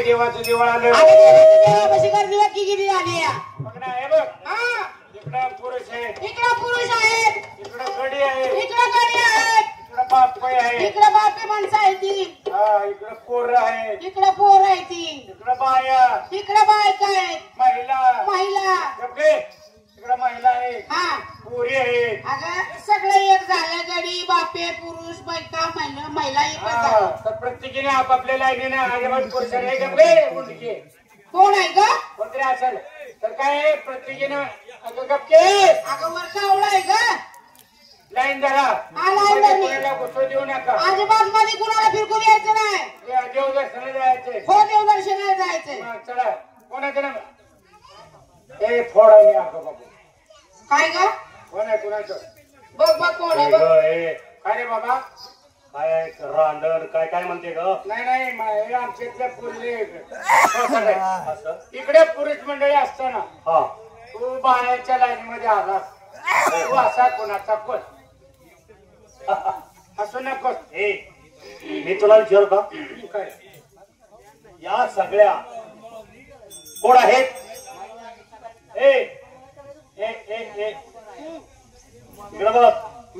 देवाचं देवळ आलं. देवापाशी गर्दी बाकी किती झाली बघ ना हे बघ. इकडं पुरुष आहे, इकडं पुरुष आहेत, इकडं गडी आहे, इकडं गडी आहेत, इकडं बापय आहे, इकडं बापे माणसं आहे ती, इकडं पोर आहे, इकडं पोर आहे ती, इकडं बाया, इकडं बायका आहेत, महिला महिला, इकडं महिला आहे, हा पोरी आहे. अगं सगळं एक झालं. गडी बापे पुरुष बायका महिला एकच झालं. तर प्रत्येकीने आपापल्या लाईनीने आजोबा पुरुष आहे. गप्पे मुंडके कोण आहे ग? कोणतरी असेल तर काय प्रत्येकीने गप्पे अगं वर कावळा आहे ग. लाईन धरा. हा लाईन धरली. कोणाला घुसू देऊ नका. अजिबात मध्ये कुणाला फिरकू द्यायचं नाही. देवदर्शनाला जायचे. हो देवदर्शनाला जायचंय. चला कोणाचं नाव ए फोड आहे अगं बाबू. काय ग? कोण आहे कुणाचं? बघ बघ कोण आहे बघ. काय रे बाबा काय रांडण काय काय म्हणते ग? नाही आमच्या पुरले इकडे पुरुष मंडळी असताना हा तू बाहेरच्या लाईन मध्ये आलास. तू असा कोणाचा कोण असू नकोस. मी तुला विचारू का काय या सगळ्या कोण आहेत? इकडे बघ.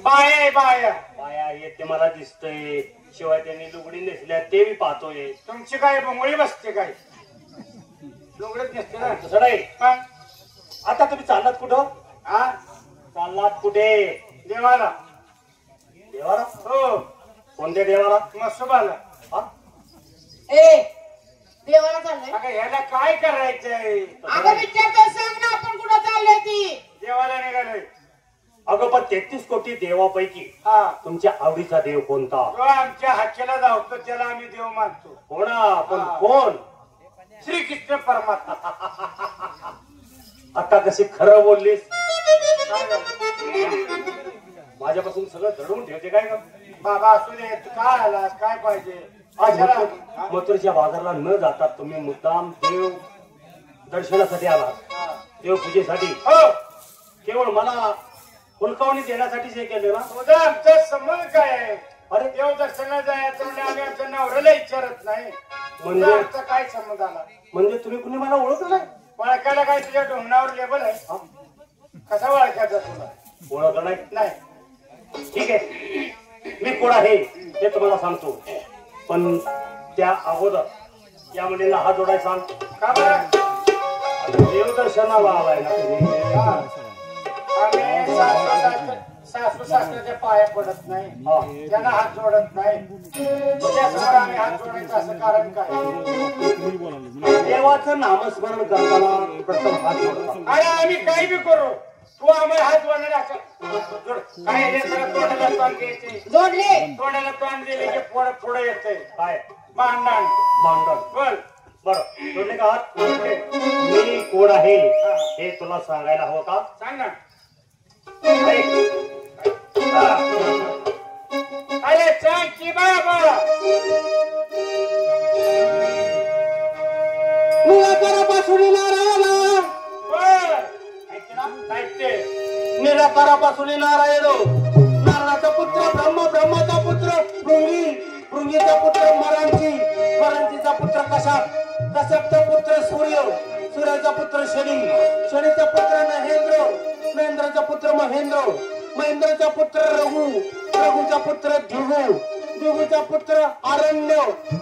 बाया बाया बाया येते मला दिसतंय. शिवाय त्यांनी लुगडी नेसल्या ते मी पाहतोय. तुमची काय बोंगळी बसते काय? लुगडीच नसते ना. तसं नाही. पण आता तुम्ही चाललात कुठं? हा चाललात कुठे? देवाला. देवाला? हो. कोणत्या देवाला? मसोबाला. हा देवाला चाललंय. अगं ह्याला काय करायचंय? अगं विचारतो सांग ना आपण कुठं चाललोय ती. देवाला निघालोय. अगं पण 33 कोटी देवापैकी हा तुमच्या आवडीचा देव कोणता? जो आमच्या हाकेला धावतो त्याला आम्ही देव मानतो. कोणा? पण कोण? श्रीकृष्ण परमात्मा. आता कशी खरं बोललीस? काय झालं? माझ्यापासून सगळं धरून ठेवते काय ग? बाबा असू दे. तू काय आलास? काय पाहिजे? आज मथुरेच्या बाजारला न जाता तुम्ही मुद्दाम देव दर्शनासाठी आलात. देव पूजेसाठी. हो. केवळ मला हुलकावणी देण्यासाठीच हे केले ना? तुझा आमचा संबंध काय आहे? अरे देव दर्शनाला जायचं म्हणजे आम्ही आमच्या नवऱ्याला विचारत नाही. तुझा आमचा काय संबंध आला? म्हणजे तुम्ही कुणी मला ओळखलं नाही? ओळखायला काय तुझ्या ढोंगणावर लेबल आहे? कसा ओळखायचा तुला? ओळखलं नाही? नाही. ठीक आहे. मी कोण आहे हे तुम्हाला सांगतो. पण त्या अगोदर या मुलीला हात जोडायला सांग. का बरं? देवदर्शनाला आलाय ना तुम्ही? आम्ही सासू सासऱ्याच्या पाया पडत नाही. त्यांना हात जोडत नाही. तुझ्यासमोर आम्ही हात जोडायचं असं कारण काय? देवाचं नामस्मरण करताना प्रथम हात जोडता. अरे आम्ही काही बी करू. तू आम्हाला हात जोडणार असं काय? हे सगळं तोंडाला तोंड द्यायचे. जोडले. तोंडाला तोंड दिले की पुढे पुढे येते. काय? भांडण. भांडण. बोल. बरं जोडले का हात? मी कोण आहे हे तुला सांगायला हवं का? सांग ना. अरे सांग की बाबा. निराकारापासून नारायण. बोल. ऐकते. निराकारापासून नारायण. नारायणाचा पुत्र ब्रह्म. ब्रह्माचा पुत्र भृंगी. भृंगीचा पुत्र मरांची. मरांचीचा पुत्र कश्यप. कश्यपचा पुत्र सूर्य. सूर्याचा पुत्र शनी. शनीचा पुत्र महेंद्र. महेंद्राचा पुत्र महेंद्र. महेंद्राचा पुत्र रघु. रघुचा पुत्र धिगु. धिगुचा पुत्र आरण्य.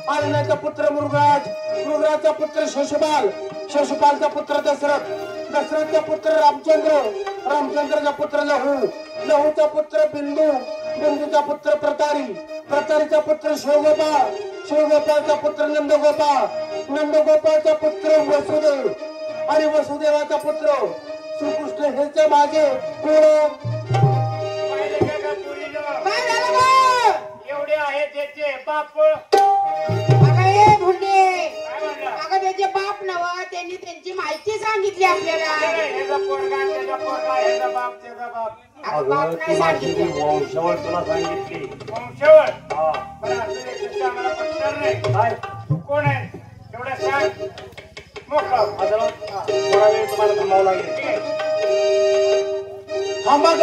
आरण्याचा पुत्र मृगराज. मृगराजचा पुत्र शशपाल. शशपालचा पुत्र दशरथ. दशरथचा पुत्र रामचंद्र. रामचंद्राचा पुत्र लहू. लहूचा पुत्र बिंदू. बिंदूचा पुत्र प्रतारी. प्रतारीचा पुत्र शिवगोपाळ. शिवगोपाळचा पुत्र नंदगोपाळ. नंदगोपाळचा पुत्र वसुदेव. आणि वसुदेवाचा पुत्र श्रीकृष्ण. हेच माझे काय झालं गं? एवढे आहेत त्याचे बाप. अगं ए भुंडे. काय म्हणला? अगं त्याचे बाप नव. त्यांनी त्यांची माहिती सांगितली आपल्याला. ह्याचा पोरगा त्याचा पोरगा ह्याचा बाप त्याचा बाप. अगं बाप अगं नाही ती माझी सांगितलं. वंशावळ तुला सांगितली. वंशावळ. हा बरं असू दे. तुझं आम्हाला पटणार नाही. काय? तू कोण आहे तेवढं सांग. मोकळा. आता थोडा वेळ तुम्हाला थांबावं लागेल. थांबा ग.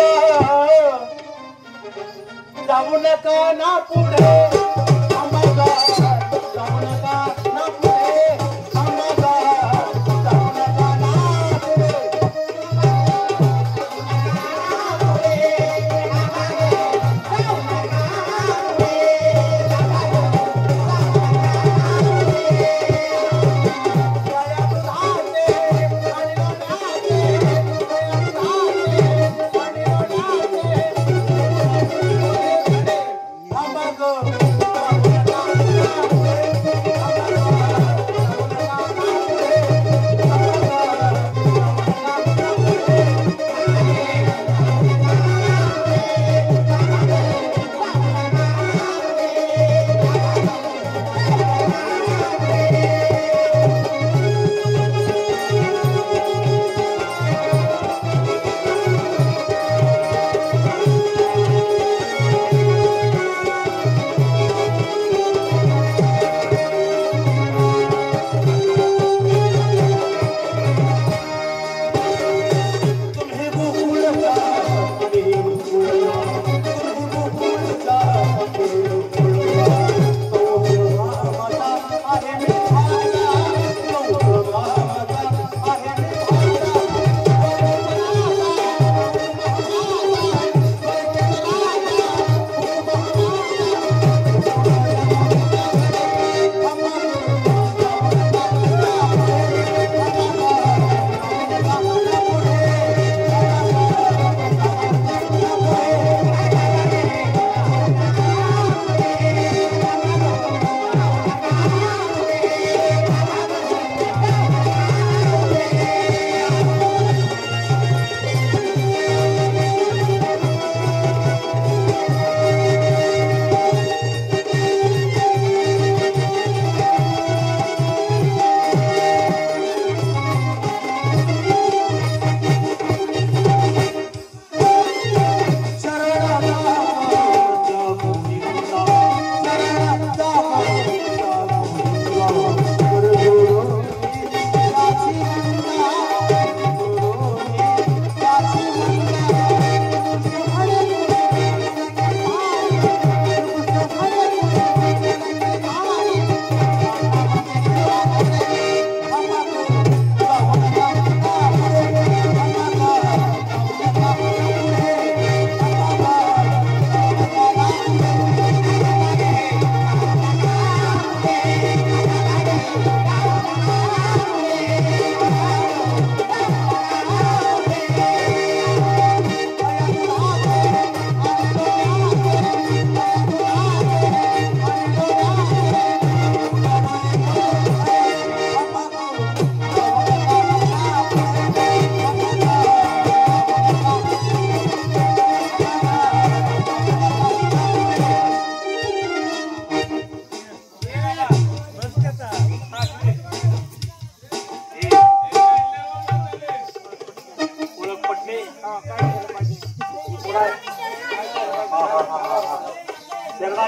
जाऊ नका ना पुढे. थांबा ग. जाऊ नका ना पुढे.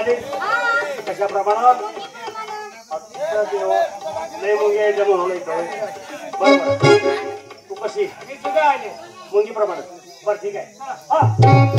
आली कशा प्रमाणात अच्छा देव लय मुंगी यायच्या म्हणून येतो बरोबर तू कशी मी सुद्धा आले मुंगी प्रमाणात बरं ठीक आहे हा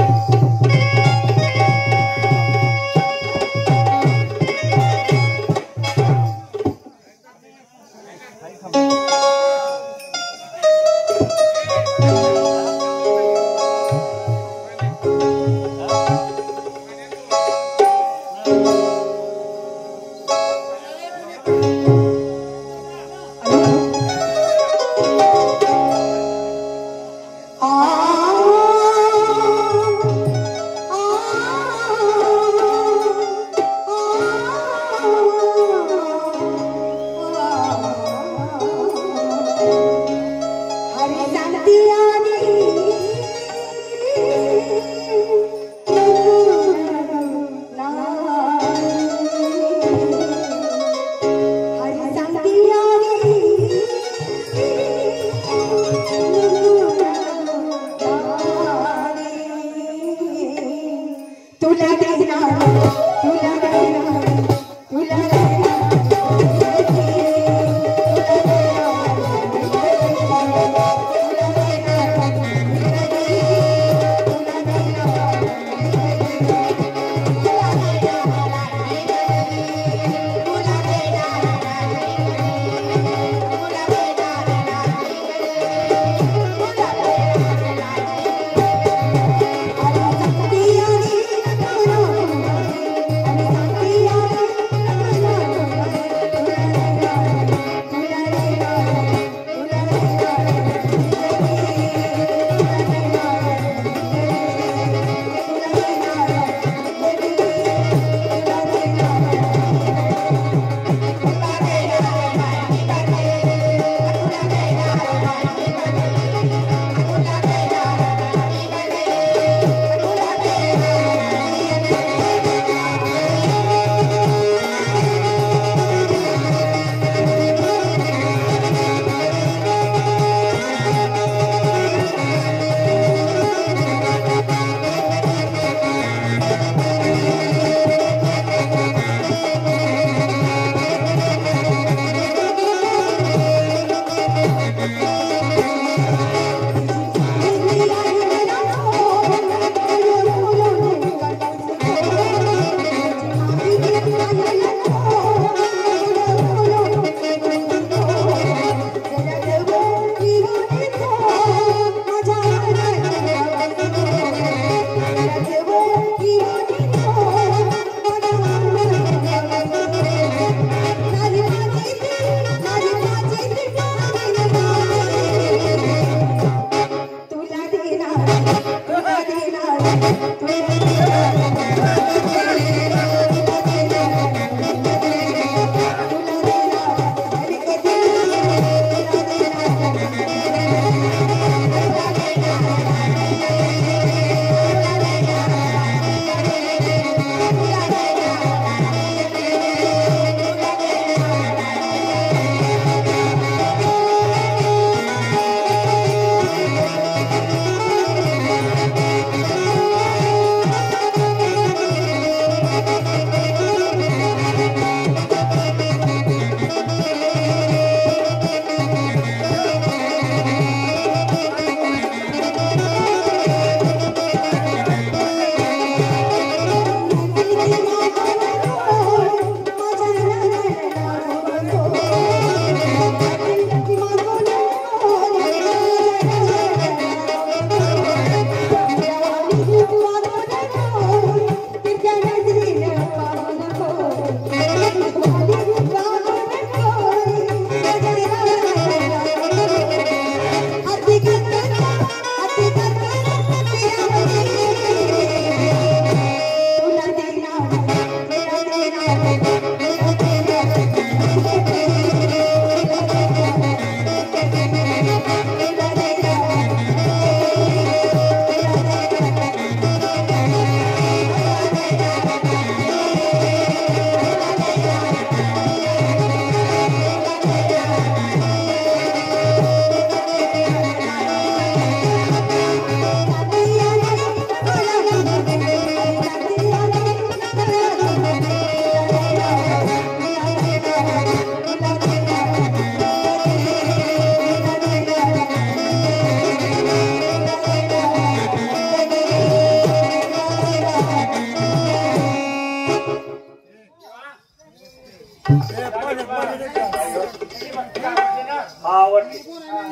भक्ती आवडली ना? हा आवडली.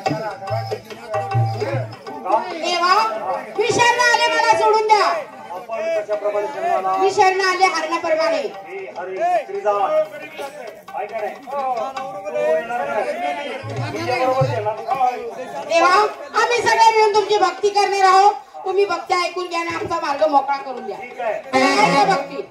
चला, देवा मी शरण आले, मला सोडून द्या. आपण कशाप्रमाणे शरणाला? मी शरण आले हरणाप्रमाणे. हे हरी श्रीजा ऐका नाही तो येणार नाही. तुमच्याबरोबर येणार. देवा आम्ही सगळे मिळून तुमची भक्ती करणार आहोत. तुम्ही भक्ती ऐकून घ्या आणि आमचा मार्ग मोकळा करून द्या. ठीक आहे. काय भक्ती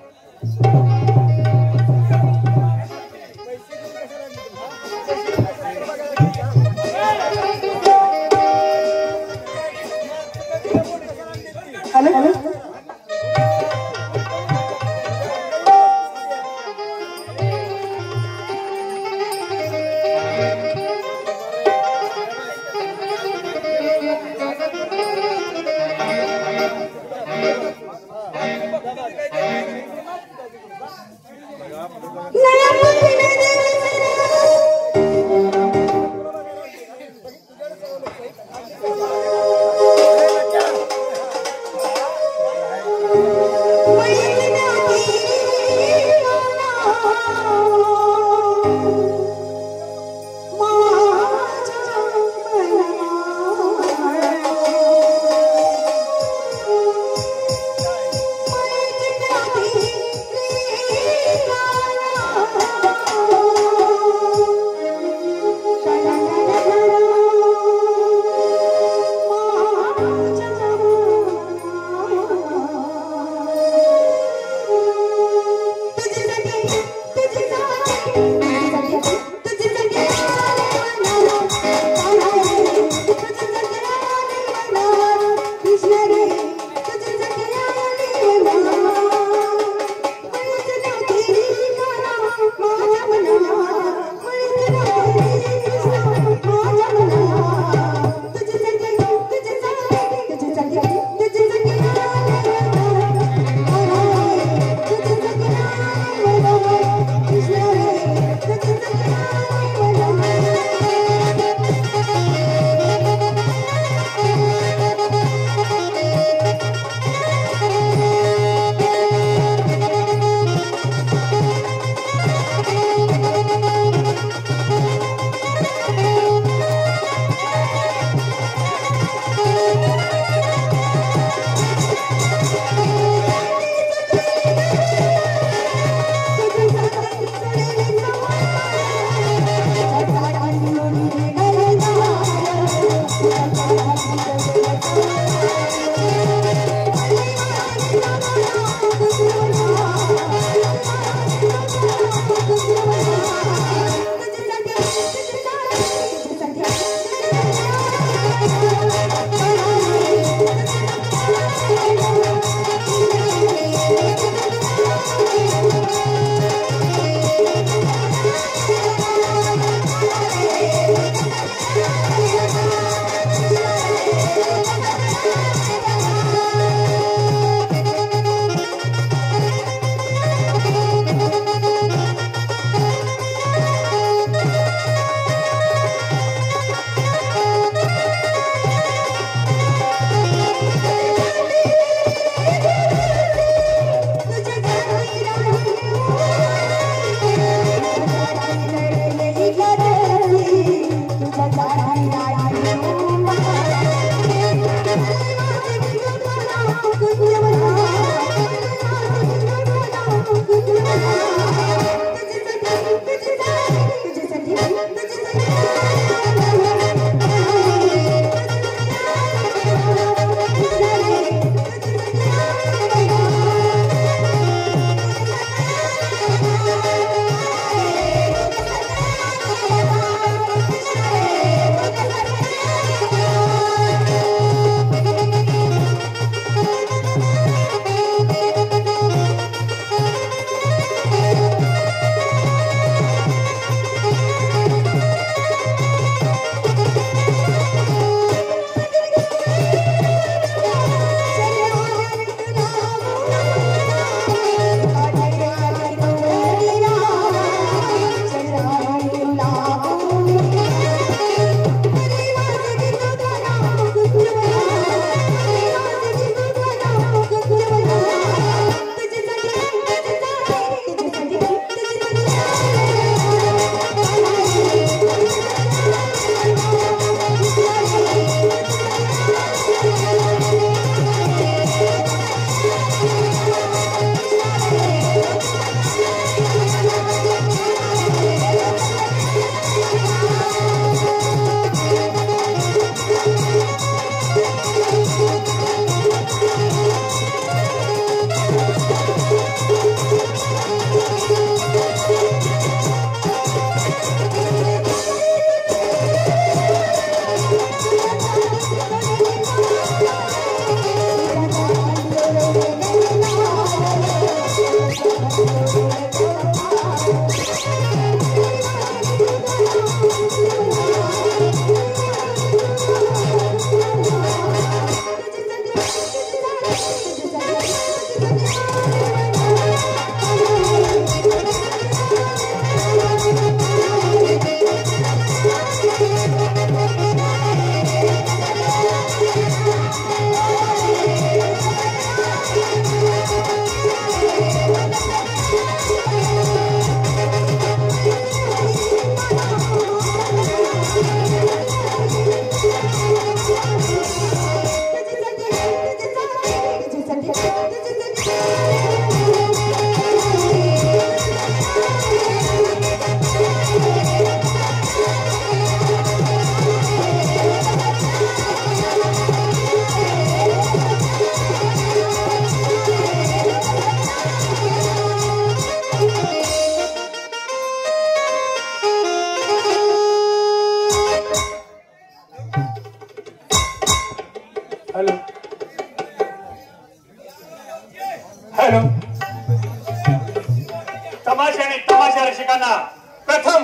त्यांना प्रथम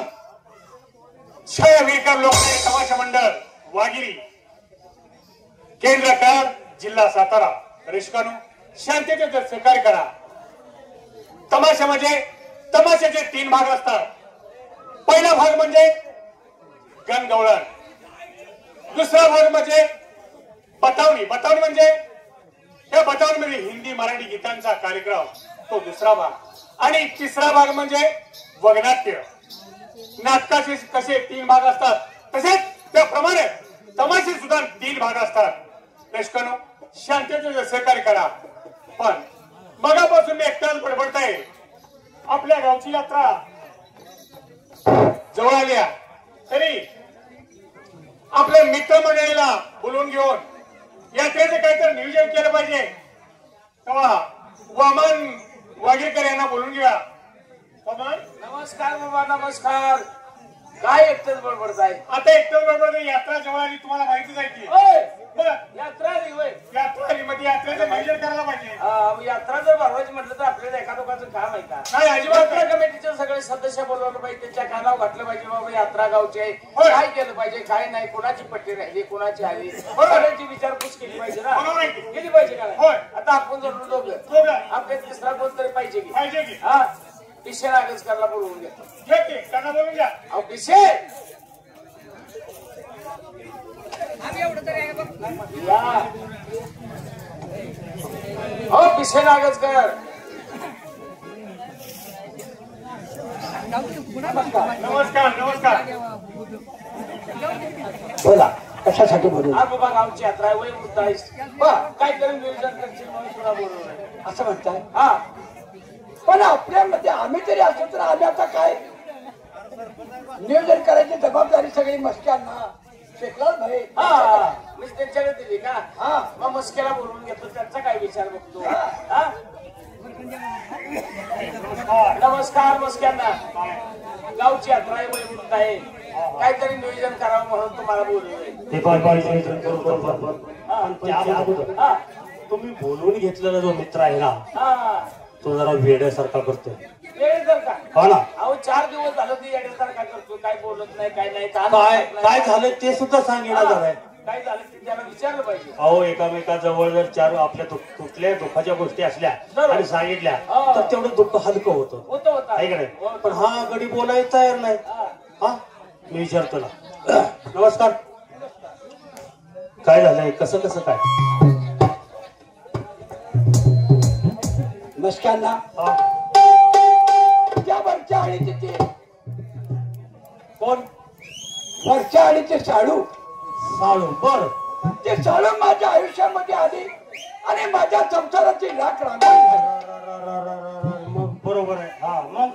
छायावीरकर लोकशाही तमाशा मंडळ वागिरी केंद्र कराड जिल्हा सातारा रेशकानू शांतीचे जर सहकार्य करा. तमाशाचे 3 भाग असतात. पहिला भाग म्हणजे गणगवळण, दुसरा भाग म्हणजे बतावणी म्हणजे या बतावणीमध्ये हिंदी मराठी गीतांचा कार्यक्रम तो दुसरा भाग, आणि तिसरा भाग म्हणजे वगनाट्य. नाटकाचे कसे 3 भाग असतात तसेच त्याप्रमाणे तमाशे सुद्धा 3 भाग असतात. रेशकानो शांतीचे सहकार्य करा. पण मगापासून मी एकटाच बडबडताय. आपल्या गावची यात्रा जवळ आल्या तरी आपल्या मित्रमंडळीला बोलवून घेऊन यात्रेचं काहीतरी नियोजन केलं पाहिजे. तेव्हा वामन वागीरकर यांना बोलून घ्या. वामन, नमस्कार बाबा, नमस्कार. काय एकटंच बडबडताय? आता एकटंच बडबड. यात्रा जवळ आली, तुम्हाला माहितीच आहे की. यात्रा आली होय. यात्रा आली मध्ये यात्रेचं नियोजन करायला पाहिजे. यात्रा जर भरवायची म्हटलं तर आपल्याला एका दोघांचं काम आहे का? नाही, अजिबात यात्रा कमिटीचे सगळे सदस्य बोलवलं पाहिजे, त्यांच्या कानावर घातलं पाहिजे. बाबा यात्रा गावची आहे, काय केलं पाहिजे, काय नाही, कोणाची पट्टी राहिली, कोणाची आली, सगळ्यांची विचारपूस केली पाहिजे ना. बरोबर आहे की? केली पाहिजे का? होय. आता आपण जर दोघं आपल्या तिसरा कोण तरी पाहिजे की. पाहिजे की. हा, पिशे नागेशकरला बोलवून घेतो. घे की, त्यांना बोलून घ्या. अहो पिशे या. हो पिशे नागेशकर, नमस्कार. बोला, कशासाठी बोलू? हा बाबा गावची यात्रा आहे, वय वृद्ध आहेस. काय करून नियोजन करशील म्हणून तुला बोलवलंय. असं म्हणताय? हा, पण आपल्यामध्ये आम्ही तरी असतो तर आम्ही आता काय नियोजन करायची जबाबदारी सगळी मस्क्यांना शेखलाल भाई. हा, मी त्यांच्याकडे दिली का? हा. मग मस्केला बोलवून घेतो, त्यांचा काय विचार बघतो. हा? नमस्कार मस्क्यांना. गावची यात्रा आहे, वय वृद्ध आहे, काहीतरी नियोजन करावं म्हणून तुम्हाला बोलवलंय. हा, तुम्ही बोलवून घेतलेला जो मित्र आहे ना, हा. तो जरा वेड्यासारखा करतोय. वेळ जर का? हो ना. अहो 4 दिवस झालं ती येण्यासारखा करतो, काय बोलत नाही, काय नाही. काय झालं ते सुद्धा सांगेना जरा. काय झालं ते त्याला विचारलं पाहिजे. अहो एकामेकाजवळ जर 4 आपल्या कुठल्या दुःखाच्या गोष्टी असल्या आणि सांगितल्या तर तेवढं दुःख हलकं होतं. होतं आहे का नाही? पण हा गडी बोलायला तयार नाही. हा, मी विचारतो ना. नमस्कार. काय झालंय, कसं काय? मस्क्यांना त्या वरच्या आळीचे ते कोण? वरच्या आळीचे साडू. साळू. बर. ते साडू माझ्या आयुष्यामध्ये आली आणि माझ्या संसाराची राख रांगोळी झाली. मग बरोबर आहे. हा, मग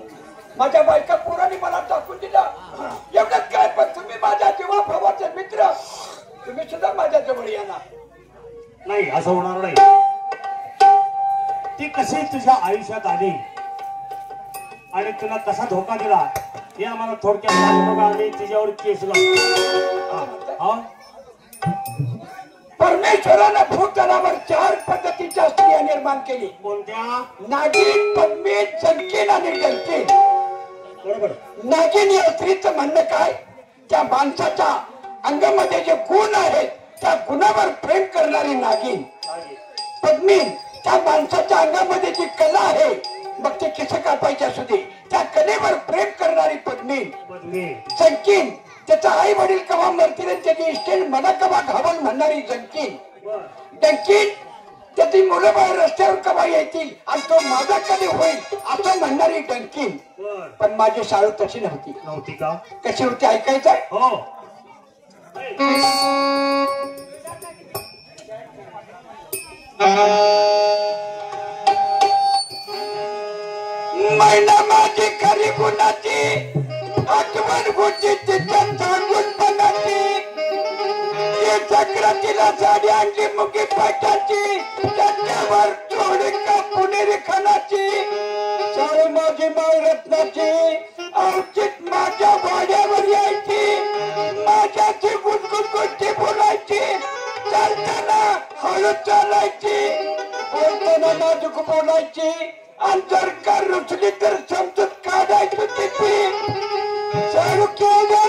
माझ्या बायका पोरांनी मला टाकून दिला. एवढंच काय, पण तुम्ही माझ्या जीवाभावाचे मित्र, तुम्ही सुद्धा माझ्या जवळ येणार नाही, असं होणार नाही. ती कशी तुझ्या आयुष्यात आली आणि तुला कसा धोका दिला हे आम्हाला थोडक्यात सांग. बघा, आम्ही तिच्यावर केस लावतो. परमेश्वरानं भूतलावर 4 पद्धतीच्या स्त्रिया निर्माण केली. कोणत्या? नागिन, पद्मिनी, चंकीन आणि डंकीन. बरोबर. नागिन या स्त्रीचं म्हणणं काय? त्या माणसाच्या अंगामध्ये जे गुण आहेत त्या गुणावर प्रेम करणारी नागिन. पद्मिनी, त्या माणसाच्या अंगामध्ये जी कला आहे, मग ते केस कापायचे असू दे, त्या कलेवर प्रेम करणारी पद्मिनी. चंकीन, त्याचा आई वडील कवा मरतील त्याची इस्टेट मला कवा घावन म्हणणारी चंकीन. डंकीन, त्याची मुलं बाहेर रस्त्यावर कवा येतील आणि तो माझा कधी होईल असं म्हणणारी डंकीन. पण माझी शाळू तशी नव्हती का? कशी होती ऐकायचं? हो. महिला माझी खरी गुणाची, आठवण होती तिच्या गुणपणाची. चक्रातीला साडी आणली मुगी पाटाची, त्याच्यावर थोडी का पुणेरी खानाची. साडी माझी माय रत्नाची, औचित माझ्या वाड्यावर यायची. माझ्याची गुणगुण बोलायची, चालताना हळू चालायची, बोलताना नाजूक बोलायची. आणि जर का रुचली तर समजूत काढायची किती चालू केलं